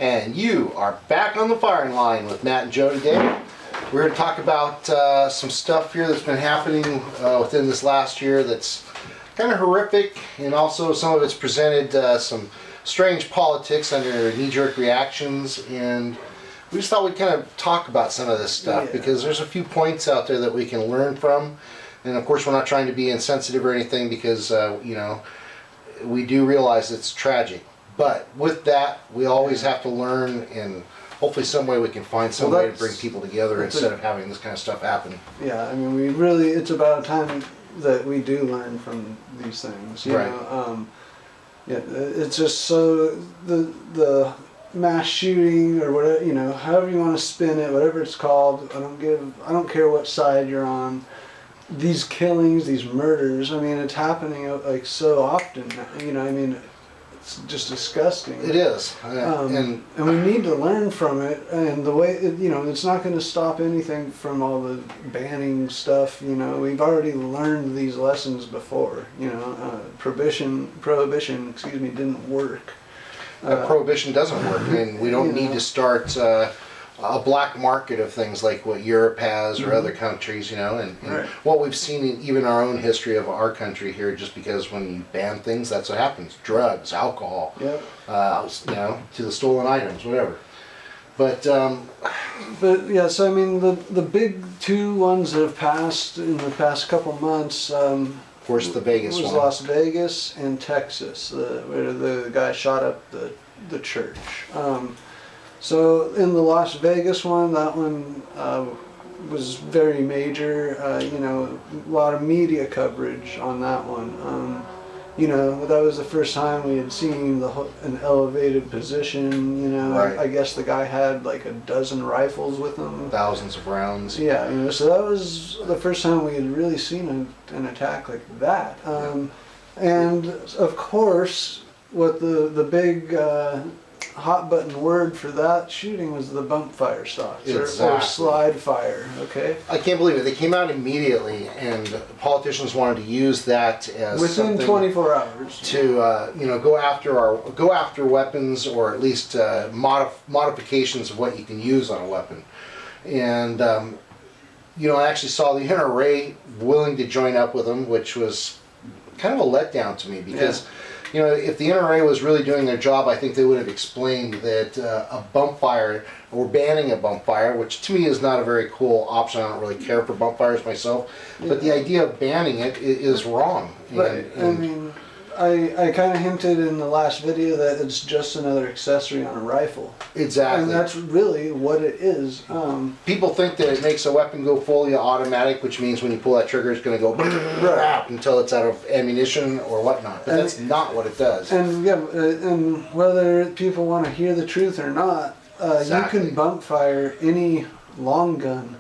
And you are back on the firing line with Matt and Joe today. We're going to talk about some stuff here that's been happening within this last year that's kind of horrific, and also some of it's presented some strange politics under knee-jerk reactions, and we just thought we'd kind of talk about some of this stuff because there's a few points out there that we can learn from. And of course we're not trying to be insensitive or anything because you know, we do realize it's tragic. But with that, we always have to learn, and hopefully some way we can find some way to bring people together instead of having this kind of stuff happen. Yeah, I mean, it's about time that we do learn from these things. You know? Yeah, it's just so the mass shooting or whatever, you know, however you want to spin it, whatever it's called. I don't care what side you're on. These killings, these murders. I mean, it's happening like so often. You know, I mean. It's just disgusting. It is, and we need to learn from it. And the way you know, it's not going to stop anything from all the banning stuff. You know, we've already learned these lessons before. You know, prohibition, excuse me, didn't work. Prohibition doesn't work, and we don't need to start a black market of things like what Europe has or other countries, you know, and what we've seen in even our own history of our country here, just because when you ban things, that's what happens. Drugs, alcohol, you know, to the stolen items, whatever. But yeah, so I mean, the big two ones that have passed in the past couple months, of course, the Vegas was one. Las Vegas and Texas, where the guy shot up the church. So in the Las Vegas one, that one was very major. You know, a lot of media coverage on that one. You know, that was the first time we had seen an elevated position. You know, I guess the guy had like a dozen rifles with him. Thousands of rounds. Yeah, you know, so that was the first time we had really seen an attack like that. And of course, what the big hot button word for that shooting was the bump fire stocks or slide fire. Okay, I can't believe it. They came out immediately, and politicians wanted to use that as within 24 hours to you know, go after weapons, or at least modifications of what you can use on a weapon. And you know, I actually saw the NRA willing to join up with them, which was kind of a letdown to me because. You know, if the NRA was really doing their job, I think they would have explained that a bump fire, or banning a bump fire, which to me is not a very cool option. I don't really care for bump fires myself, but the idea of banning it is wrong. Right. I mean, I kind of hinted in the last video that it's just another accessory on a rifle. Exactly. And that's really what it is. People think that it makes a weapon go fully automatic, which means when you pull that trigger, it's going to go until it's out of ammunition or whatnot. But that's not what it does. And yeah, and whether people want to hear the truth or not, you can bump fire any long gun.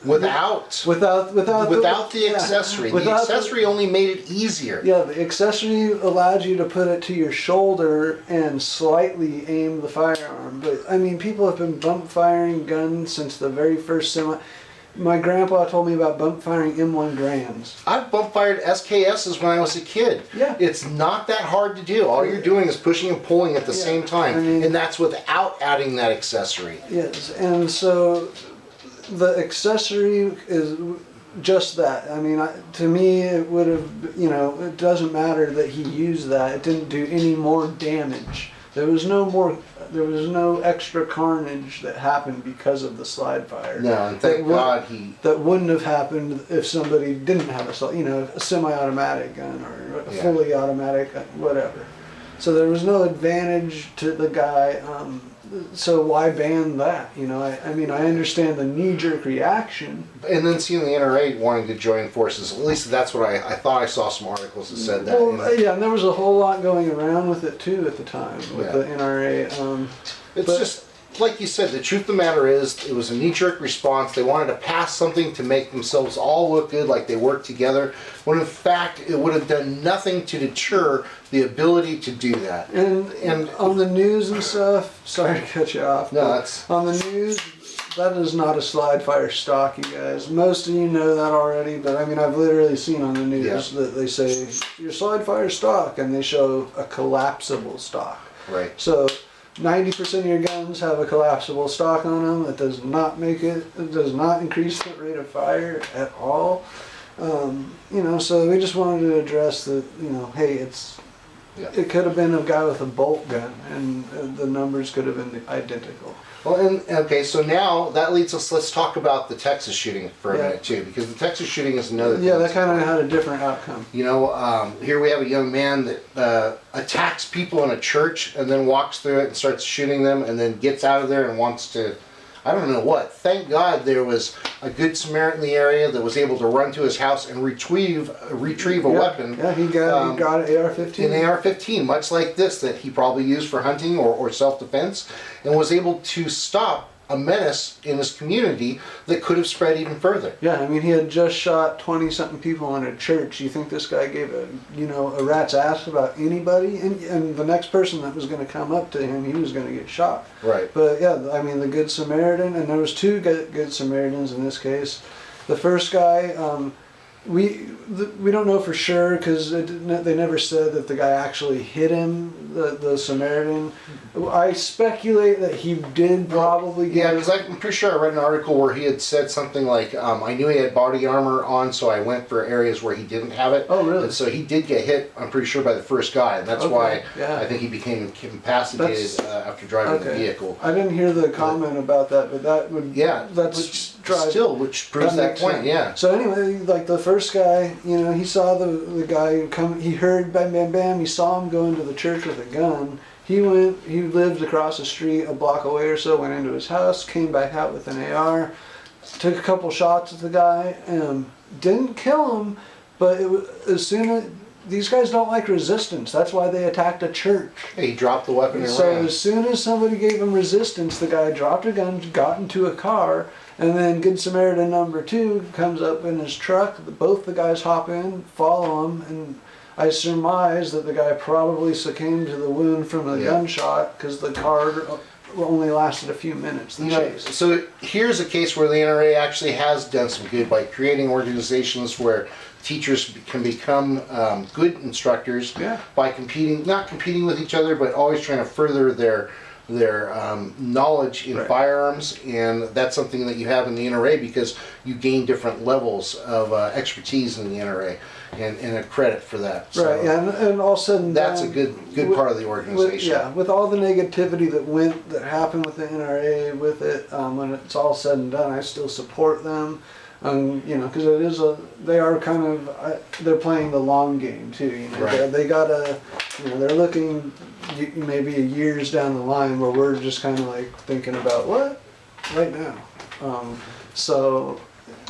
Without the accessory. The accessory only made it easier. Yeah, the accessory allowed you to put it to your shoulder and slightly aim the firearm. But I mean, people have been bump firing guns since the very first semi. My grandpa told me about bump firing M1 Grands. I've bump fired SKSs when I was a kid. Yeah. It's not that hard to do. All you're doing is pushing and pulling at the same time. I mean, and that's without adding that accessory. Yes, and so the accessory is just that. I mean, to me, it would have, you know, it doesn't matter that he used that. It didn't do any more damage. There was no extra carnage that happened because of the slide fire. No, and thank God that wouldn't have happened if somebody didn't have a semi-automatic gun or a fully automatic, whatever. So there was no advantage to the guy. So why ban that? You know, I mean, I understand the knee-jerk reaction. And then seeing the NRA wanting to join forces, at least that's what I thought I saw some articles that said that. Well, you know? Yeah, and there was a whole lot going around with it too at the time with the NRA. It's just, like you said, the truth of the matter is it was a knee-jerk response. They wanted to pass something to make themselves all look good, like they worked together, when in fact it would have done nothing to deter the ability to do that. And on the news and stuff, sorry to cut you off, no, that's on the news, that is not a slide fire stock, you guys. Most of you know that already, but I mean, I've literally seen on the news that they say, your slide fire stock, and they show a collapsible stock. right. So 90% of your guns have a collapsible stock on them. That does not it does not increase the rate of fire at all. You know, so we just wanted to address the, you know, hey, it could have been a guy with a bolt gun, and the numbers could have been identical. Well, and okay, so now that leads us. Let's talk about the Texas shooting for a Yeah. minute too, because the Texas shooting is another. Yeah, thing that kind of had a different outcome. You know, here we have a young man that attacks people in a church and then walks through it and starts shooting them, and then gets out of there and wants to, I don't know what. Thank God there was a good Samaritan in the area that was able to run to his house and retrieve a weapon. Yeah, he got an AR-15. An AR-15, much like this, that he probably used for hunting or self-defense, and was able to stop a menace in his community that could have spread even further. Yeah, I mean, he had just shot 20-something people in a church. You think this guy gave a rat's ass about anybody? And the next person that was going to come up to him, he was going to get shot. Right. But yeah, I mean, the Good Samaritan, and there was two Good Samaritans in this case. The first guy, we don't know for sure because they never said that the guy actually hit him, the Samaritan. I speculate that he did probably Yeah, get. because I'm pretty sure I read an article where he had said something like, I knew he had body armor on, so I went for areas where he didn't have it. Oh, really? And so he did get hit, I'm pretty sure, by the first guy, and that's Okay, why yeah. I think he became incapacitated after driving the vehicle. I didn't hear the comment about that, but that would. Yeah, That's which proves that makes point, sense. yeah. So anyway, like the first guy, you know, he saw the guy come. He heard bam, bam, bam. He saw him go into the church with a gun. He lived across the street, a block away or so. Went into his house, came back out with an AR, took a couple shots at the guy, and didn't kill him. But it was, as soon as these guys don't like resistance, that's why they attacked a church. He dropped the weapon and So ran. as soon as somebody gave him resistance, the guy dropped a gun, got into a car, and then Good Samaritan number 2 comes up in his truck. Both the guys hop in, follow him, and I surmise that the guy probably succumbed to the wound from the gunshot because the car only lasted a few minutes. The chase. So here's a case where the NRA actually has done some good by creating organizations where teachers can become good instructors by not competing with each other, but always trying to further their knowledge in firearms, and that's something that you have in the NRA because you gain different levels of expertise in the NRA and a credit for that. So right, yeah, and all said and that's done, a good part of the organization. with all the negativity that happened with the NRA, with it, when it's all said and done, I still support them. You know, because they are kind of, they're playing the long game too. You know, they gotta, you know, they're looking maybe years down the line where we're just kind of like thinking about what right now. So,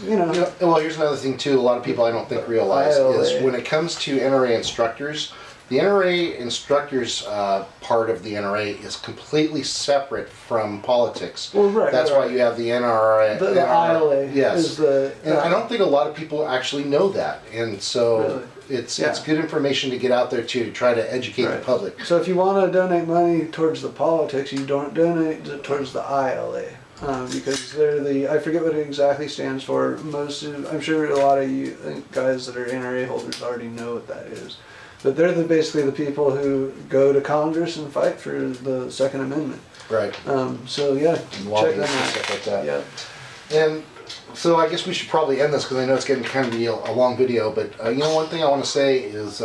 you know. Well, here's another thing too. A lot of people I don't think realize is when it comes to NRA instructors. The NRA instructors part of the NRA is completely separate from politics. Well, right. That's why you have the NRA. The ILA. Yes. Is the. And I don't think a lot of people actually know that, and so Really? it's good information to get out there too, to try to educate the public. So if you want to donate money towards the politics, you don't donate it towards the ILA. Because they're I forget what it exactly stands for. I'm sure a lot of you guys that are NRA holders already know what that is. But they're basically the people who go to Congress and fight for the Second Amendment. Right. So yeah, check them And out. stuff like that. Yeah. And so I guess we should probably end this because I know it's getting kind of be a long video. But you know, one thing I want to say is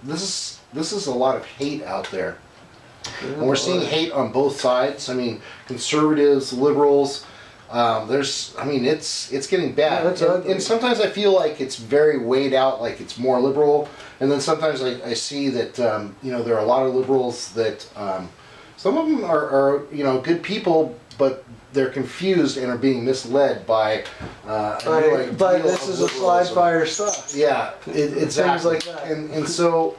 this is a lot of hate out there. And we're seeing hate on both sides. I mean, conservatives, liberals. It's getting bad. Yeah, and sometimes I feel like it's very weighed out, like it's more liberal. And then sometimes I see that there are a lot of liberals that some of them are good people, but they're confused and are being misled by But this is a slide fire stuff. Yeah, exactly. Things like that. And so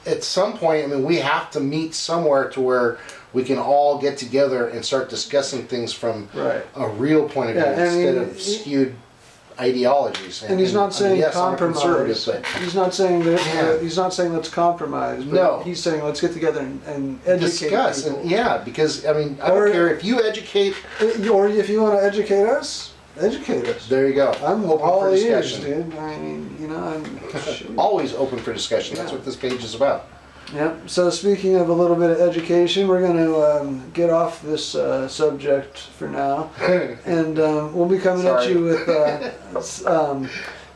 at some point, I mean, we have to meet somewhere to where we can all get together and start discussing things from a real point of view instead of skewed ideologies. And he's not saying yes, I'm a compromise. conservative, but He's not saying that. He's not saying let's compromise. But No. He's saying let's get together and educate discuss. people. And because I mean, I don't care if you educate. Or if you want to educate us, educate us. There you go. I'm open all for ears, discussion. dude. I mean, Always open for discussion. That's what this page is about. Yep. So speaking of a little bit of education, we're going to get off this subject for now, and we'll be coming at Sorry. you with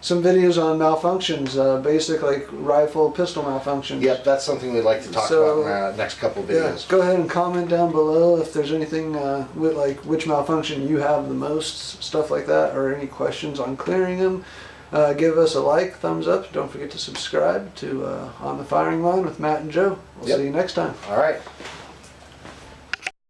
some videos on malfunctions, basic like rifle pistol malfunctions. Yep, that's something we'd like to talk So, about in the next couple of Yeah, videos. go ahead and comment down below if there's anything with like which malfunction you have the most, stuff like that, or any questions on clearing them. Give us a like, thumbs up. Don't forget to subscribe to On the Firing Line with Matt and Joe. We'll Yep. see you next time. All right.